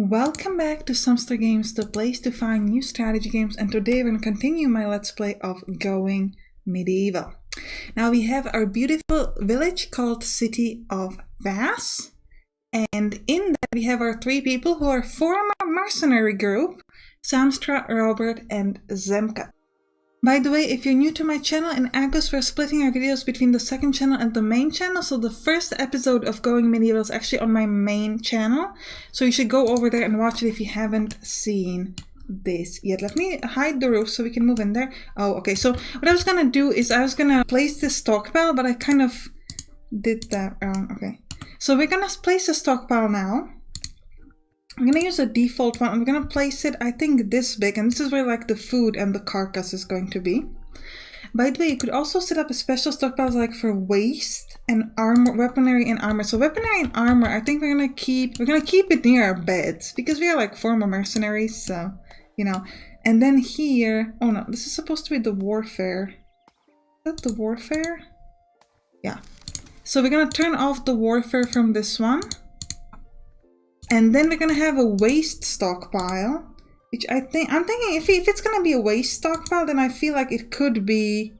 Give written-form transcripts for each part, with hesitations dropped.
Welcome back to Sampstra Games, the place to find new strategy games, and today we're going to continue my let's play of Going Medieval. Now we have our beautiful village called City of Vass, and in that we have our three people who are former mercenary group, Sampstra, Robert, and Zemke. By the way, if you're new to my channel, in August we're splitting our videos between the second channel and the main channel, so the first episode of Going Medieval is actually on my main channel, so you should go over there and watch it if you haven't seen this yet. Let me hide the roof so we can move in there. Oh, okay, so what I was gonna do is I was gonna place this stockpile, but I kind of did that wrong. Okay, so we're gonna place a stockpile now. I'm gonna use a default one. I'm gonna place it, I think, this big, and this is where like the food and the carcass is going to be. By the way, you could also set up a special stockpile like for waste and armor, weaponry and armor. So weaponry and armor, I think we're gonna keep it near our beds because we are like former mercenaries, so you know. And then here, oh no, this is supposed to be the warfare. Is that the warfare? Yeah. So we're gonna turn off the warfare from this one. And then we're gonna have a waste stockpile, which I'm thinking if it's gonna be a waste stockpile, then I feel like it could be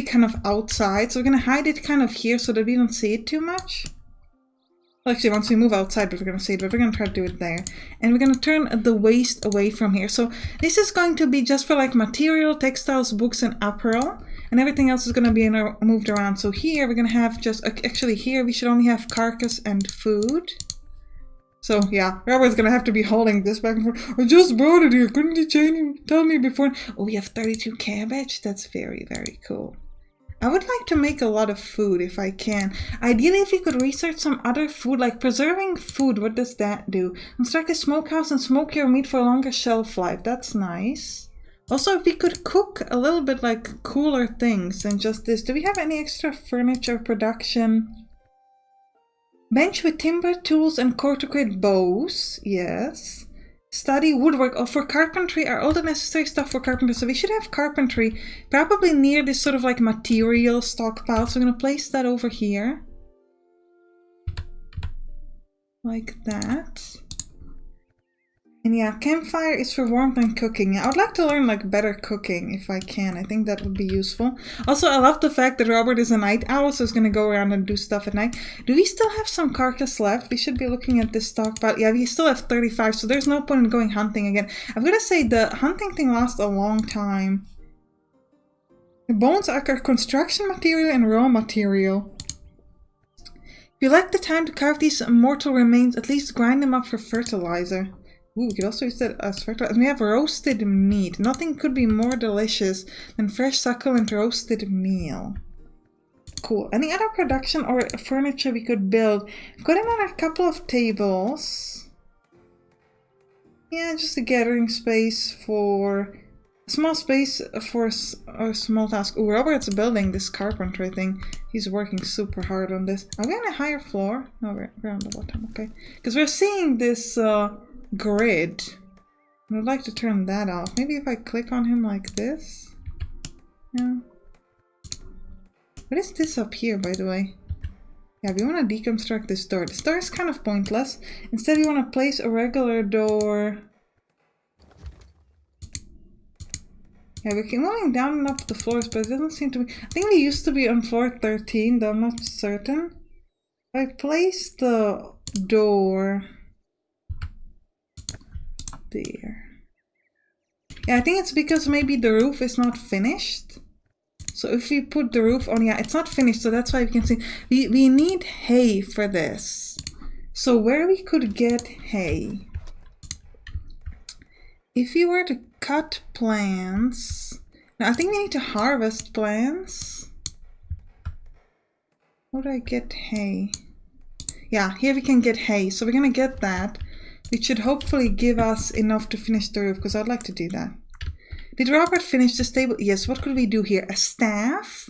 kind of outside. So we're gonna hide it kind of here so that we don't see it too much. Well, actually, once we move outside, we're gonna see it, but we're gonna try to do it there. And we're gonna turn the waste away from here. So this is going to be just for like material, textiles, books, and apparel. And everything else is gonna be moved around. So here we're gonna have just, actually here we should only have carcass and food. So yeah, Robert's gonna have to be holding this back and forth. I just brought it here, couldn't you tell me before? Oh, we have 32 cabbage? That's very, very cool. I would like to make a lot of food if I can. Ideally, if you could research some other food, like preserving food, what does that do? Construct a smokehouse and smoke your meat for a longer shelf life. That's nice. Also, if we could cook a little bit like cooler things than just this. Do we have any extra furniture production? Bench with timber, tools, and core to create bows. Yes. Study woodwork. Oh, for carpentry are all the necessary stuff for carpentry. So we should have carpentry probably near this sort of like material stockpile. So I'm going to place that over here. Like that. And yeah, campfire is for warmth and cooking. Yeah, I would like to learn like better cooking if I can. I think that would be useful. Also, I love the fact that Robert is a night owl, so he's gonna go around and do stuff at night. Do we still have some carcass left? We should be looking at this stockpile. Yeah, we still have 35, so there's no point in going hunting again. I'm gonna say the hunting thing lasts a long time. The bones are construction material and raw material. If you like the time to carve these mortal remains, at least grind them up for fertilizer. Ooh, we could also use that as fertilizer. And we have roasted meat. Nothing could be more delicious than fresh succulent roasted meal. Cool. Any other production or furniture we could build? I've got another couple of tables. Yeah, just a gathering space for... a small space for a small task. Ooh, Robert's building this carpentry thing. He's working super hard on this. Are we on a higher floor? No, we're on the bottom, okay. Because we're seeing this... grid. I'd like to turn that off. Maybe if I click on him like this. Yeah. What is this up here, by the way? Yeah, we want to deconstruct this door. This door is kind of pointless. Instead, we want to place a regular door. Yeah, we can going down and up the floors, but it doesn't seem to be. I think we used to be on floor 13, though I'm not certain. If I place the door there. Yeah, I think it's because maybe the roof is not finished. So if we put the roof on, yeah, it's not finished, so that's why we can see. We need hay for this. So where we could get hay? If we were to cut plants... Now, I think we need to harvest plants. How do I get hay? Yeah, here we can get hay. So we're gonna get that. Which should hopefully give us enough to finish the roof, because I'd like to do that. Did Robert finish the stable? Yes, what could we do here? A staff,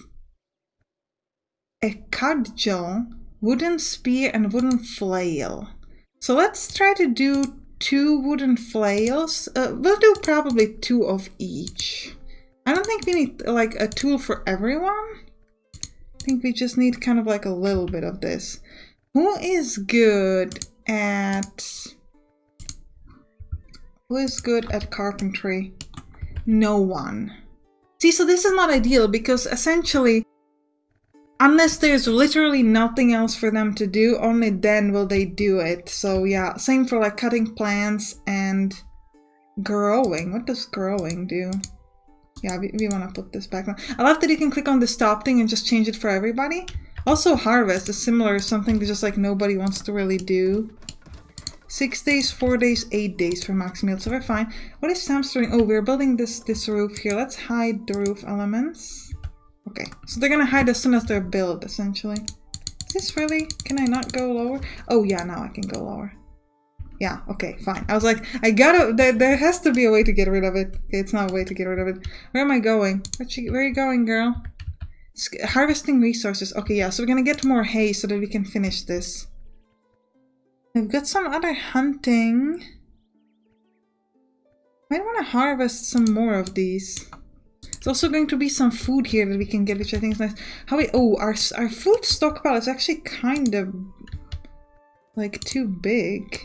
a cudgel, wooden spear, and wooden flail. So let's try to do 2 wooden flails. We'll do probably 2 of each. I don't think we need like a tool for everyone. I think we just need kind of like a little bit of this. Who is good at Who is good at carpentry? No one. See, so this is not ideal because essentially, unless there's literally nothing else for them to do, only then will they do it. So yeah, same for like cutting plants and growing. What does growing do? Yeah, we want to put this back on. I love that you can click on the stop thing and just change it for everybody. Also harvest is similar, something that just like nobody wants to really do. 6 days, 4 days, 8 days for max meal, so we're fine. What is Sampstra doing? Oh, we're building this roof here. Let's hide the roof elements. Okay, so they're gonna hide as soon as they're built, essentially. Is this really? Can I not go lower? Oh yeah, now I can go lower. Yeah, okay, fine. I was like, I gotta, there has to be a way to get rid of it. Okay, it's not a way to get rid of it. Where am I going? Where are you going, girl? Harvesting resources. Okay, yeah, so we're gonna get more hay so that we can finish this. We've got some other hunting. Might want to harvest some more of these. There's also going to be some food here that we can get, which I think is nice. Our food stockpile is actually kind of like too big.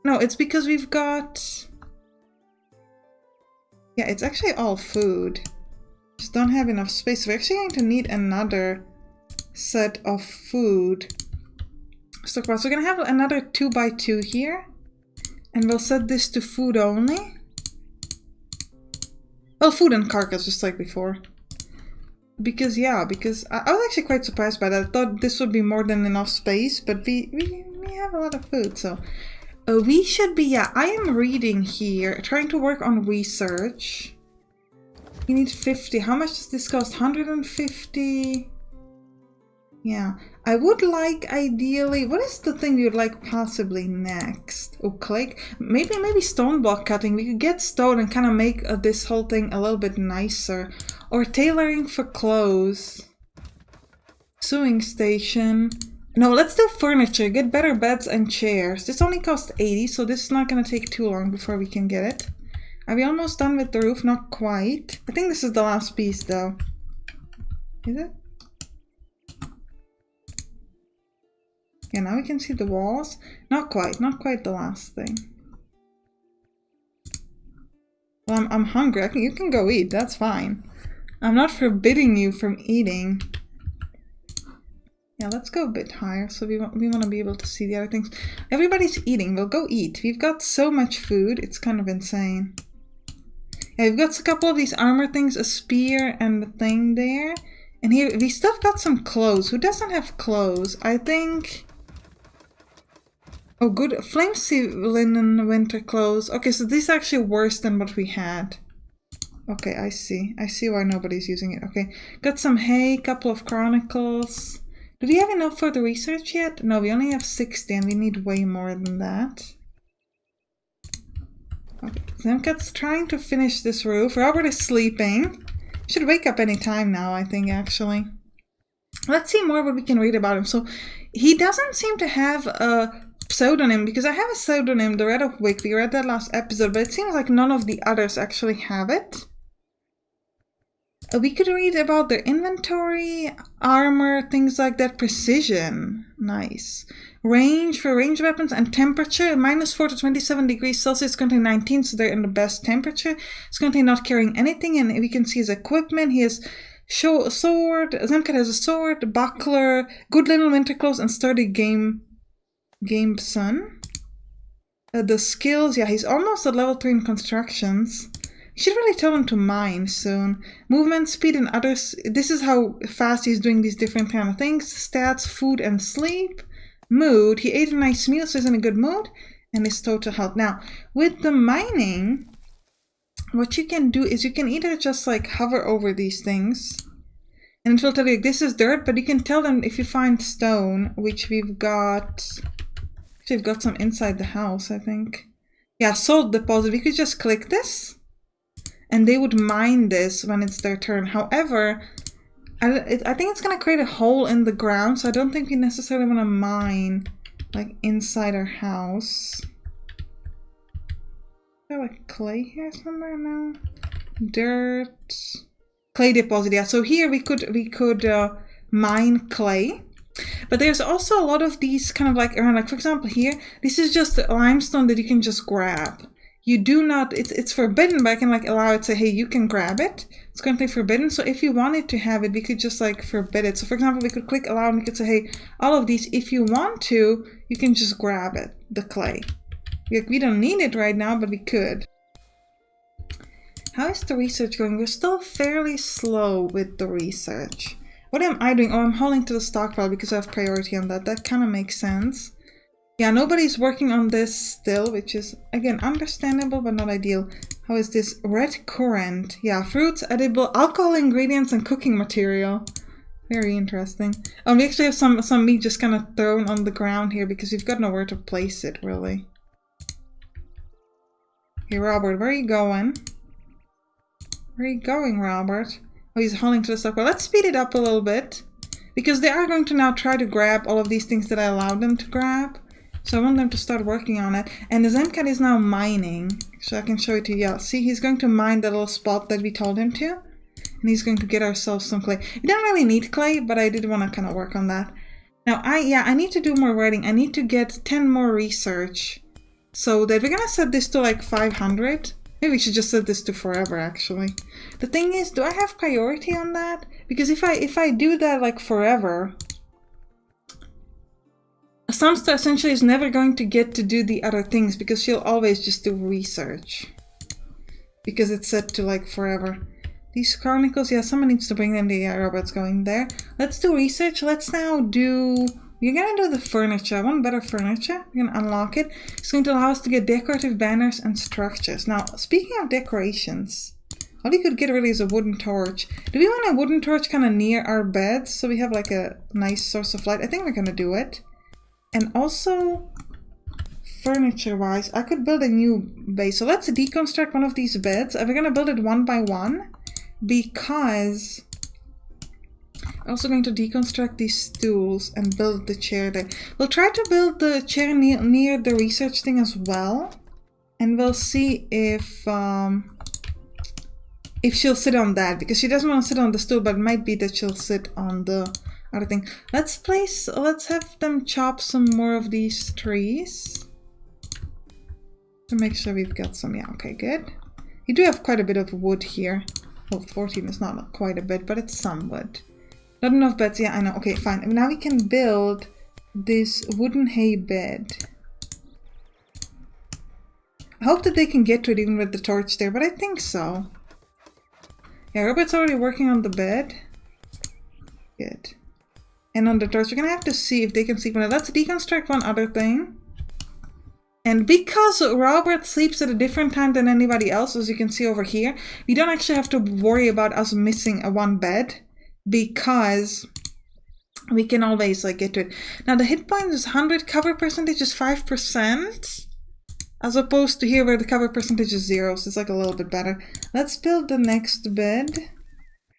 No, it's because we've got... Yeah, it's actually all food. Just don't have enough space. We're actually going to need another set of food stockpile. So we're gonna have another 2x2 here, and we'll set this to food only. Well, food and carcass, just like before. Because I was actually quite surprised by that. I thought this would be more than enough space, but we have a lot of food, so we should be. Yeah, I am reading here, trying to work on research. You need 50. How much does this cost? 150. Yeah, I would like ideally. What is the thing we would like possibly next? Oh, clay. Maybe stone block cutting. We could get stone and kind of make this whole thing a little bit nicer. Or tailoring for clothes. Sewing station. No, let's do furniture. Get better beds and chairs. This only costs 80, so this is not going to take too long before we can get it. Are we almost done with the roof? Not quite. I think this is the last piece though. Is it? Yeah, now we can see the walls. Not quite the last thing. Well, I'm hungry. You can go eat, that's fine. I'm not forbidding you from eating. Yeah, let's go a bit higher so we want to be able to see the other things. Everybody's eating, we'll go eat. We've got so much food, it's kind of insane. Yeah, we've got a couple of these armor things, a spear and the thing there. And here, we still got some clothes. Who doesn't have clothes? I think... Oh, good. Flame sea linen winter clothes. Okay, so this is actually worse than what we had. Okay, I see. I see why nobody's using it. Okay, got some hay, couple of chronicles. Do we have enough for the research yet? No, we only have 60 and we need way more than that. Okay, Zemkat's trying to finish this roof. Robert is sleeping. Should wake up any time now, I think, actually. Let's see more what we can read about him. So, he doesn't seem to have a pseudonym, because I have a pseudonym, the Red of Wick. We read that last episode, but it seems like none of the others actually have it. We could read about their inventory, armor, things like that. Precision. Nice. Range for range weapons and temperature. -4 to 27 degrees Celsius. Currently 19, so they're in the best temperature. It's currently not carrying anything, and we can see his equipment. He has a sword. Zemkat has a sword, buckler, good little winter clothes, and sturdy game son. The skills. Yeah, he's almost at level 3 in constructions. Should really tell him to mine soon. Movement, speed, and others. This is how fast he's doing these different kind of things. Stats, food, and sleep. Mood. He ate a nice meal, so he's in a good mood. And his total health. Now, with the mining, what you can do is you can either just like hover over these things. And it will tell you this is dirt, but you can tell them if you find stone, which we've got. Actually, we've got some inside the house, I think. Yeah, salt deposit. We could just click this. And they would mine this when it's their turn. However, I think it's going to create a hole in the ground, so I don't think we necessarily want to mine like inside our house. Is there like clay here somewhere now? Dirt. Clay deposit, yeah. So here we could mine clay. But there's also a lot of these kind of like around, like for example here, this is just the limestone that you can just grab. you do not, it's forbidden, but I can like allow it to say, hey, you can grab it. It's currently forbidden. So if you wanted to have it, we could just like forbid it. So for example, we could click allow and we could say, hey, all of these, if you want to, you can just grab it, the clay. Like, we don't need it right now, but we could. How is the research going? We're still fairly slow with the research. What am I doing? Oh, I'm holding to the stockpile because I have priority on that. That kind of makes sense. Yeah, nobody's working on this still, which is, again, understandable, but not ideal. How is this? Red currant. Yeah, fruits, edible, alcohol ingredients, and cooking material. Very interesting. Oh, we actually have some meat just kind of thrown on the ground here because we've got nowhere to place it, really. Hey, Robert, where are you going? Where are you going, Robert? Oh, he's hauling to the stockpile. Let's speed it up a little bit because they are going to now try to grab all of these things that I allowed them to grab. So I want them to start working on it. And the Zemcat is now mining. So I can show it to you. Yeah, see, he's going to mine that little spot that we told him to. And he's going to get ourselves some clay. We don't really need clay, but I did want to kind of work on that. Now, I need to do more writing. I need to get 10 more research. So that we're going to set this to like 500. Maybe we should just set this to forever, actually. The thing is, do I have priority on that? Because if I do that like forever, Sampstra essentially is never going to get to do the other things because she'll always just do research. Because it's set to like forever. These chronicles, yeah, someone needs to bring them. The robot's going there. Let's do research. Let's now do... We're gonna do the furniture. I want better furniture. We're gonna unlock it. It's going to allow us to get decorative banners and structures. Now, speaking of decorations, all we could get really is a wooden torch. Do we want a wooden torch kind of near our beds so we have like a nice source of light? I think we're gonna do it. And also, furniture-wise, I could build a new base. So let's deconstruct one of these beds. We're going to build it one by one because I'm also going to deconstruct these stools and build the chair there. We'll try to build the chair near the research thing as well. And we'll see if she'll sit on that, because she doesn't want to sit on the stool, but it might be that she'll sit on the other thing. Let's have them chop some more of these trees to make sure we've got some. Yeah, okay, good. You do have quite a bit of wood here. Well, 14 is not quite a bit, but it's some wood. Not enough beds. Yeah, I know. Okay, fine. Now we can build this wooden hay bed. I hope that they can get to it even with the torch there, but I think so. Yeah, Robert's already working on the bed. Good. And on the torch, we're gonna have to see if they can sleep on it. Let's deconstruct one other thing. And because Robert sleeps at a different time than anybody else, as you can see over here, we don't actually have to worry about us missing one bed, because we can always like get to it. Now the hit point is 100, cover percentage is 5%, as opposed to here where the cover percentage is 0, so it's like a little bit better. Let's build the next bed.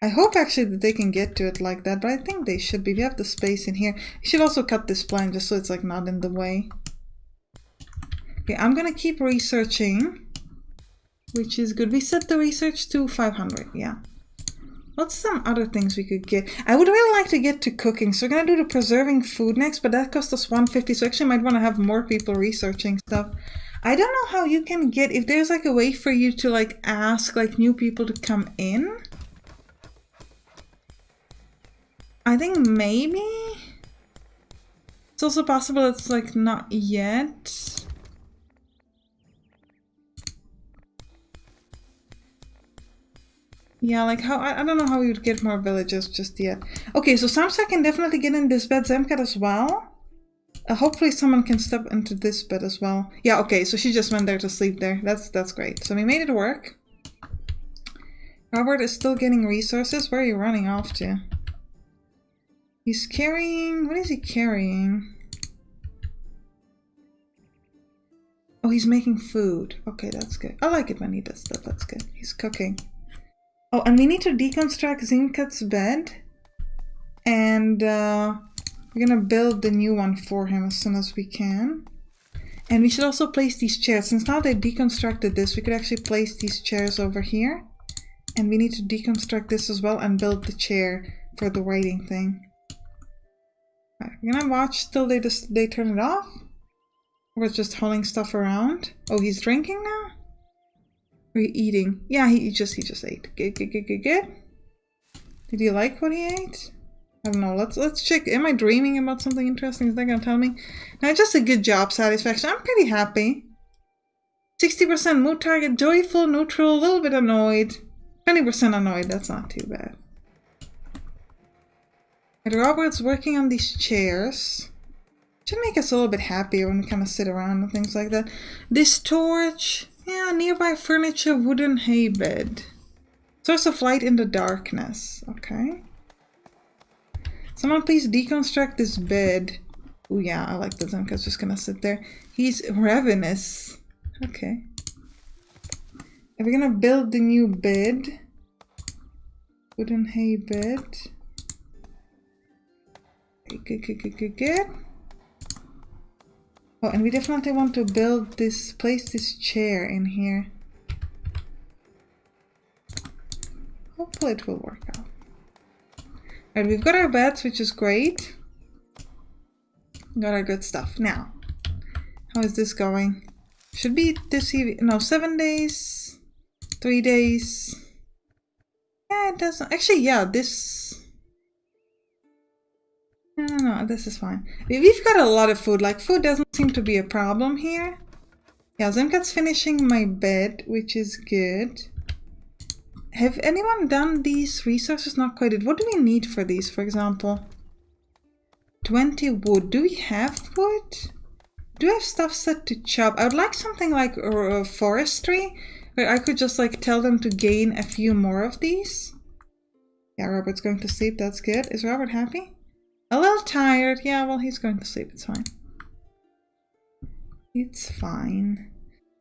I hope actually that they can get to it like that, but I think they should be. We have the space in here. You should also cut this plan just so it's like not in the way. Okay, I'm gonna keep researching, which is good. We set the research to 500, yeah. What's some other things we could get? I would really like to get to cooking, so we're gonna do the preserving food next, but that cost us 150, so actually I might want to have more people researching stuff. I don't know how you can get, if there's like a way for you to like ask like new people to come in. I think maybe it's also possible it's like not yet. Yeah, like how, I don't know how we would get more villages just yet. Okay, so Sampstra can definitely get in this bed, Zemcat as well. Hopefully someone can step into this bed as well. Yeah, okay, so she just went there to sleep there. That's great. So we made it work. Robert is still getting resources. Where are you running off to? He's carrying... What is he carrying? Oh, he's making food. Okay, that's good. I like it when he does that. That's good. He's cooking. Oh, and we need to deconstruct Zemcat's bed. And we're gonna build the new one for him as soon as we can. And we should also place these chairs. Since now they deconstructed this, we could actually place these chairs over here. And we need to deconstruct this as well and build the chair for the writing thing. Right, we're gonna watch till they turn it off. Or it's just hauling stuff around. Oh, he's drinking now? Are you eating? Yeah, he just ate. Good. Did you like what he ate? I don't know. Let's check. Am I dreaming about something interesting? Is that gonna tell me? No, just a good job satisfaction. I'm pretty happy. 60% mood target, joyful, neutral, a little bit annoyed. 20% annoyed. That's not too bad. And Robert's working on these chairs. Should make us a little bit happier when we kind of sit around and things like that. This torch. Yeah, nearby furniture, wooden hay bed. Source of light in the darkness. Okay. Someone please deconstruct this bed. Oh yeah, I like that. Zemka's just gonna sit there. He's ravenous. Okay. Are we gonna build the new bed? Wooden hay bed. Good. Oh, and we definitely want to build this, place this chair in here. Hopefully it will work out. Alright, we've got our beds, which is great. Got our good stuff. Now, how is this going? Should be this evening. No, 7 days. 3 days. Yeah, it doesn't. Actually, yeah, this. No, this is fine. We've got a lot of food. Like, food doesn't seem to be a problem here. Yeah, Zemka's finishing my bed, which is good. Have anyone done these resources? Not quite. What do we need for these, for example? 20 wood. Do we have wood? Do we have stuff set to chop? I would like something like forestry, where I could just like tell them to gain a few more of these. Yeah, Robert's going to sleep. That's good. Is Robert happy? A little tired. Yeah, well, he's going to sleep. It's fine. It's fine.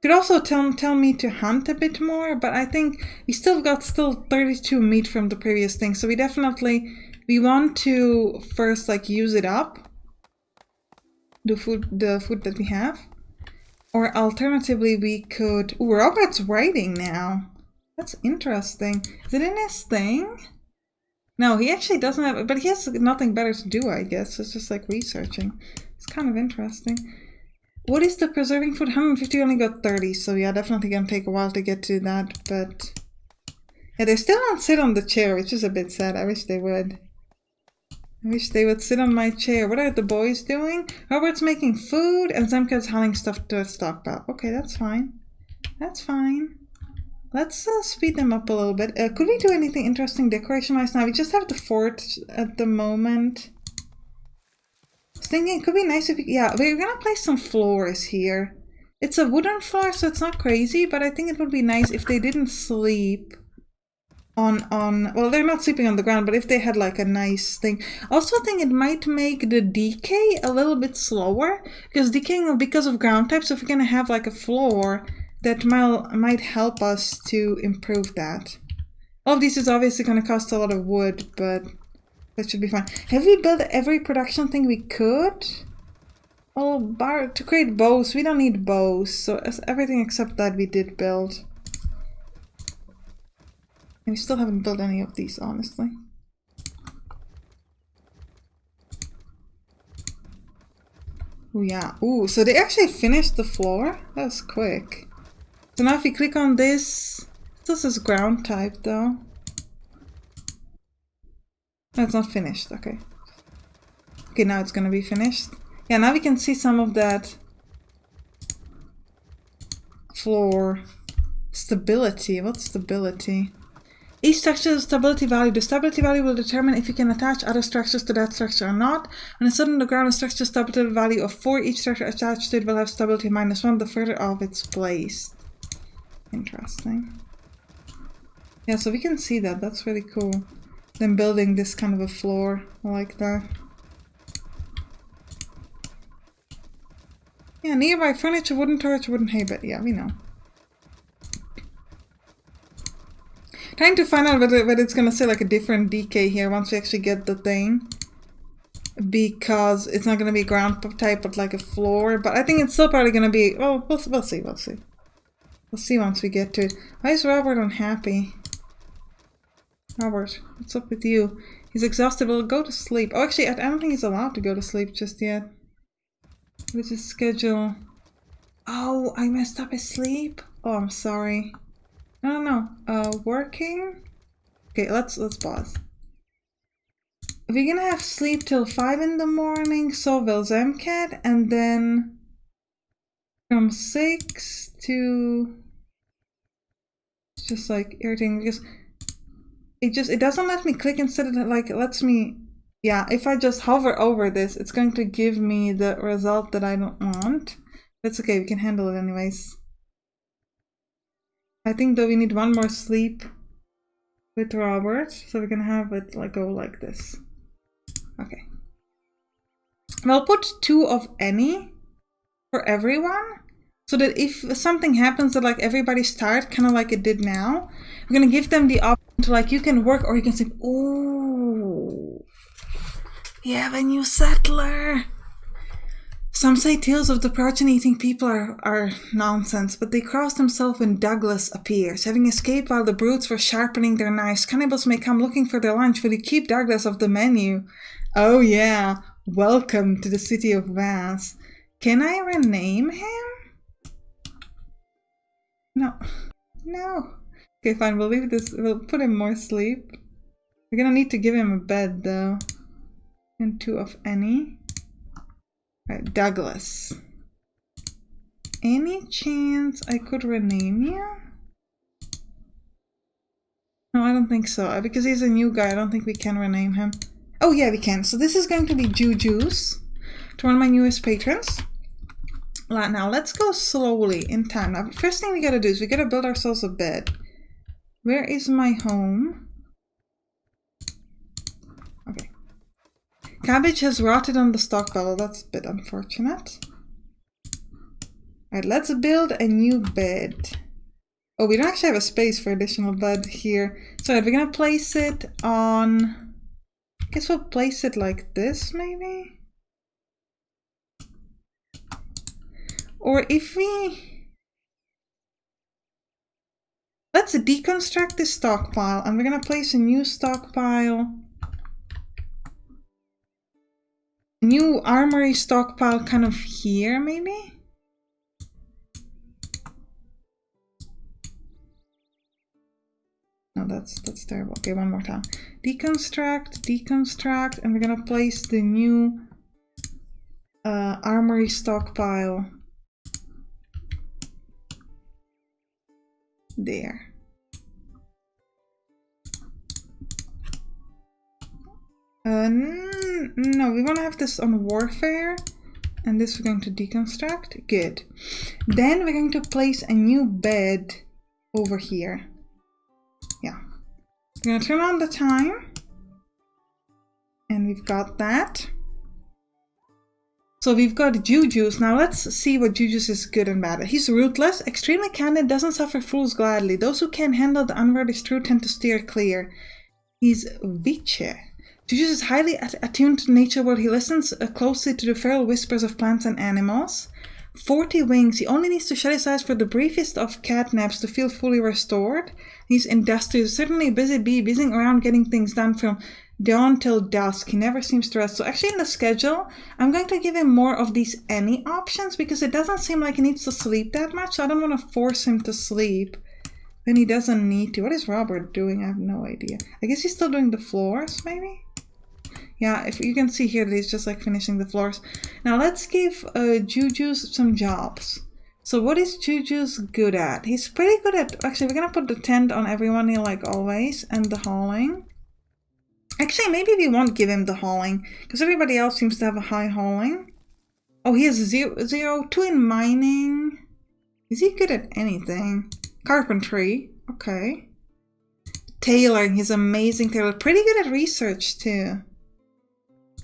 Could also tell me to hunt a bit more, but I think we still got 32 meat from the previous thing, so we want to first like use it up. The food that we have. Or alternatively we could... Ooh, Robert's writing now. That's interesting. Is it in his thing? No, he actually doesn't have... But he has nothing better to do, I guess. It's just like researching. It's kind of interesting. What is the preserving food? 150, only got 30. So yeah, definitely gonna take a while to get to that. But... yeah, they still don't sit on the chair, which is a bit sad. I wish they would. I wish they would sit on my chair. What are the boys doing? Robert's making food and Zemka's hauling stuff to a stockpile. Okay, that's fine. That's fine. Let's speed them up a little bit. Could we do anything interesting decoration-wise now? We just have the fort at the moment. I was thinking it could be nice if we... yeah, we're gonna place some floors here. It's a wooden floor, so it's not crazy, but I think it would be nice if they didn't sleep on well, they're not sleeping on the ground, but if they had like a nice thing. Also think it might make the decay a little bit slower, because decaying because of ground types. So if we're gonna have like a floor, that might help us to improve that. All of these is obviously gonna cost a lot of wood, but that should be fine. Have we built every production thing we could? Oh, to create bows, we don't need bows, so everything except that we did build. And we still haven't built any of these, honestly. Oh yeah. Ooh, so they actually finished the floor? That was quick. So now if we click on this... this is ground type though. No, it's not finished. Okay. Okay, now it's gonna be finished. Yeah, now we can see some of that floor stability. What's stability? Each structure has a stability value. The stability value will determine if you can attach other structures to that structure or not. When it's set on the ground, a structure stability value of 4. Each structure attached to it will have stability -1 the further off it's placed. Interesting. Yeah, so we can see that. That's really cool. Then building this kind of a floor. I like that. Yeah, nearby furniture, wooden torch, wooden hay bed. Yeah, we know. Trying to find out whether it's gonna say like a different decay here once we actually get the thing. Because it's not gonna be ground type but like a floor. But I think it's still probably gonna be... oh, we'll see. We'll see once we get to it. Why is Robert unhappy? Robert, what's up with you? He's exhausted. Well, go to sleep. Oh, actually, I don't think he's allowed to go to sleep just yet. What's his schedule? Oh, I messed up his sleep? Oh, I'm sorry. No. Working. Okay, let's pause. We're gonna have sleep till 5 in the morning, so will Zemcat, and then from 6 to... It's just like irritating because it doesn't let me click. Instead of like, it lets me... Yeah, if I just hover over this, it's going to give me the result that I don't want. That's okay, we can handle it anyways. I think though we need one more sleep with Robert, so we're gonna have it like go like this. Okay. And I'll put 2 of any for everyone, so that if something happens that like everybody's tired, kind of like it did now, we're gonna give them the option to like, you can work or you can sleep. Ooh, we have a new settler. Some say tales of the protein-eating people are nonsense, but they cross themselves when Douglas appears. Having escaped while the brutes were sharpening their knives, cannibals may come looking for their lunch, but they keep Douglas off the menu. Oh yeah, welcome to the city of Vance. Can I rename him? No. Okay, fine, we'll leave this, we'll put him more sleep. We're gonna need to give him a bed though. And 2 of any. Right, Douglas. Any chance I could rename you? No, I don't think so. Because he's a new guy, I don't think we can rename him. Oh yeah, we can. So this is going to be Juju's, to one of my newest patrons. Now let's go slowly in time. Now, first thing we gotta do is we gotta build ourselves a bed. Where is my home? Okay. Cabbage has rotted on the stockpile. That's a bit unfortunate. Alright, let's build a new bed. Oh, we don't actually have a space for additional bed here. So we're gonna place it on... I guess we'll place it like this, maybe? Or if we... Let's deconstruct this stockpile, and we're gonna place a new stockpile. New armory stockpile kind of here, maybe? No, that's terrible. Okay, one more time. Deconstruct, and we're gonna place the new armory stockpile there. No, we want to have this on warfare, and this we're going to deconstruct. Good. Then we're going to place a new bed over here. Yeah. We're going to turn on the time, and we've got that. So we've got Juju's. Now let's see what Juju's is good and bad. He's ruthless, extremely candid, doesn't suffer fools gladly. Those who can't handle the unworthy truth tend to steer clear. He's Vice. Juju's is highly attuned to nature world. He listens closely to the feral whispers of plants and animals. 40 wings. He only needs to shut his eyes for the briefest of cat naps to feel fully restored. He's industrious, certainly a busy bee, busying around getting things done from dawn till dusk. He never seems to rest. So actually in the schedule, I'm going to give him more of these any options because it doesn't seem like he needs to sleep that much. So I don't want to force him to sleep when he doesn't need to. What is Robert doing? I have no idea. I guess he's still doing the floors, maybe? Yeah, if you can see here that he's just like finishing the floors. Now let's give Juju's some jobs. So what is Juju's good at? He's pretty good at... Actually, we're gonna put the tent on everyone here like always, and the hauling. Actually, maybe we won't give him the hauling, because everybody else seems to have a high hauling. Oh, he has 0, 2 in mining. Is he good at anything? Carpentry, okay. Tailoring, he's amazing tailor. Pretty good at research too.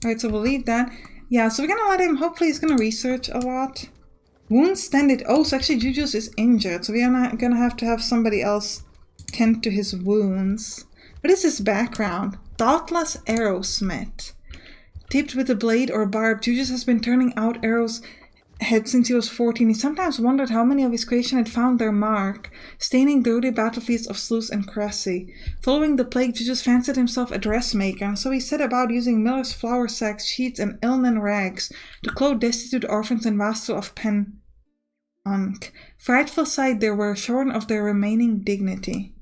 Alright, so we'll leave that. Yeah, so we're gonna let him, hopefully he's gonna research a lot. Wounds tended. Oh, so actually Juju's is injured, so we are not gonna have to have somebody else tend to his wounds. What is his background? Thoughtless arrowsmith. Tipped with a blade or barb, Juju's has been turning out arrows head since he was 14. He sometimes wondered how many of his creation had found their mark, staining dirty battlefields of Sluice and Cressy. Following the plague, Juju's fancied himself a dressmaker, and so he set about using miller's flour sacks, sheets, and ilnen rags to clothe destitute orphans and vassals of Pen Frightful sight, they were shorn of their remaining dignity.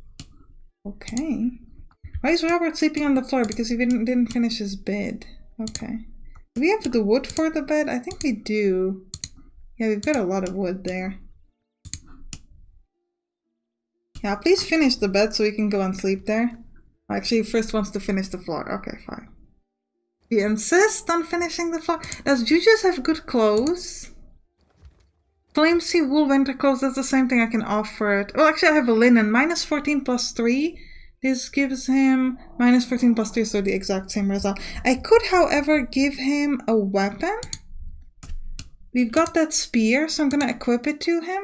Okay. Why is Robert sleeping on the floor? Because he didn't finish his bed. Okay. Do we have the wood for the bed? I think we do. Yeah, we've got a lot of wood there. Yeah, please finish the bed so we can go and sleep there. Actually, he first wants to finish the floor. Okay, fine. He insists on finishing the floor. Does Juju's have good clothes? Flamesy wool winter clothes, that's the same thing I can offer it. Well, actually I have a linen. Minus 14 plus 3. This gives him minus 14 plus 3, so the exact same result. I could, however, give him a weapon. We've got that spear, so I'm going to equip it to him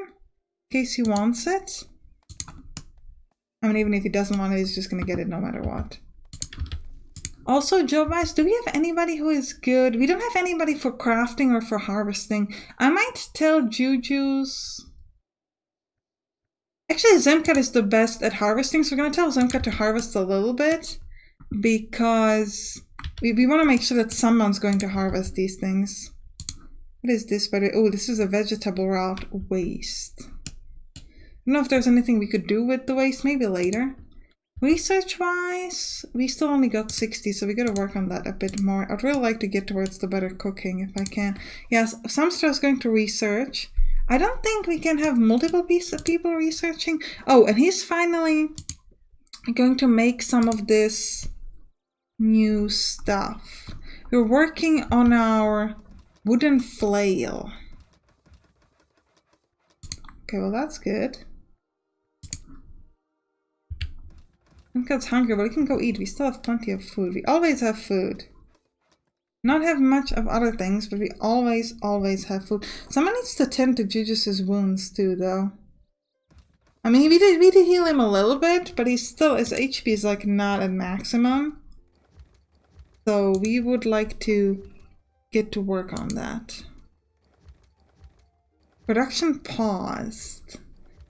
in case he wants it. I mean, even if he doesn't want it, he's just going to get it no matter what. Also, job-wise, do we have anybody who is good? We don't have anybody for crafting or for harvesting. I might tell Juju's... Actually, Zemka is the best at harvesting, so we're going to tell Zemka to harvest a little bit. Because we want to make sure that someone's going to harvest these things. What is this, by the way? Oh, this is a vegetable route waste. I don't know if there's anything we could do with the waste, maybe later. Research-wise, we still only got 60, so we gotta work on that a bit more. I'd really like to get towards the better cooking if I can. Yes, Sampstra is going to research. I don't think we can have multiple people researching. Oh, and he's finally going to make some of this new stuff. We're working on our wooden flail. Okay, well that's good. Zemka's hungry, but we can go eat. We still have plenty of food. We always have food. Not have much of other things, but we always have food. Someone needs to tend to Juju's wounds too, though. I mean, we did heal him a little bit, but he's still, his HP is like not at maximum. So we would like to get to work on that. Production paused.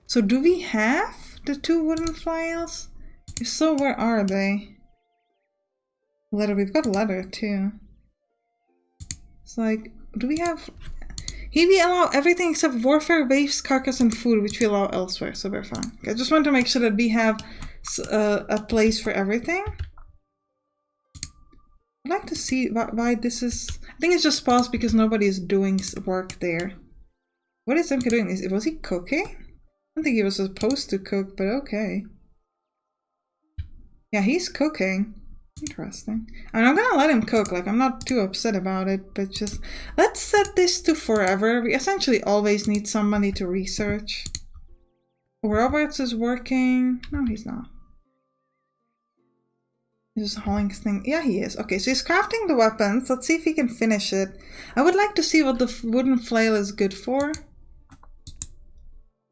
So do we have the 2 wooden flails? If so, where are they? Leather, we've got leather too. It's like, do we have... Here we allow everything except warfare, waves, carcass, and food, which we allow elsewhere, so we're fine. I just want to make sure that we have a place for everything. I'd like to see why this is... I think it's just paused because nobody is doing work there. What is Zemka doing? Was he cooking? I don't think he was supposed to cook, but okay. Yeah, he's cooking. Interesting. I mean, I'm gonna let him cook. Like, I'm not too upset about it, but just... Let's set this to forever. We essentially always need somebody to research. Roberts is working... No, he's not. He's just hauling thing. Yeah, he is. Okay, so he's crafting the weapons. Let's see if he can finish it. I would like to see what the wooden flail is good for.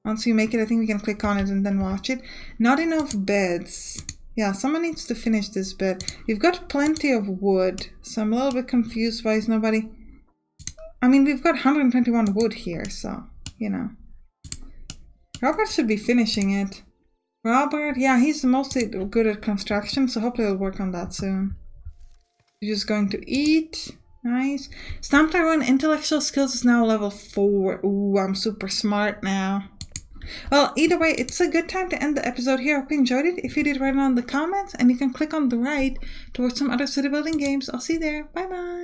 Once you make it, I think we can click on it and then watch it. Not enough beds. Yeah, someone needs to finish this bed. We've got plenty of wood, so I'm a little bit confused why is nobody... I mean, we've got 121 wood here, so, you know. Robert should be finishing it. Robert, yeah, he's mostly good at construction, so hopefully he'll work on that soon. He's just going to eat. Nice. Sampstra intellectual skills is now level 4. Ooh, I'm super smart now. Well, either way, it's a good time to end the episode here. I hope you enjoyed it. If you did, write it on the comments, and you can click on the right towards some other city building games. I'll see you there. Bye bye.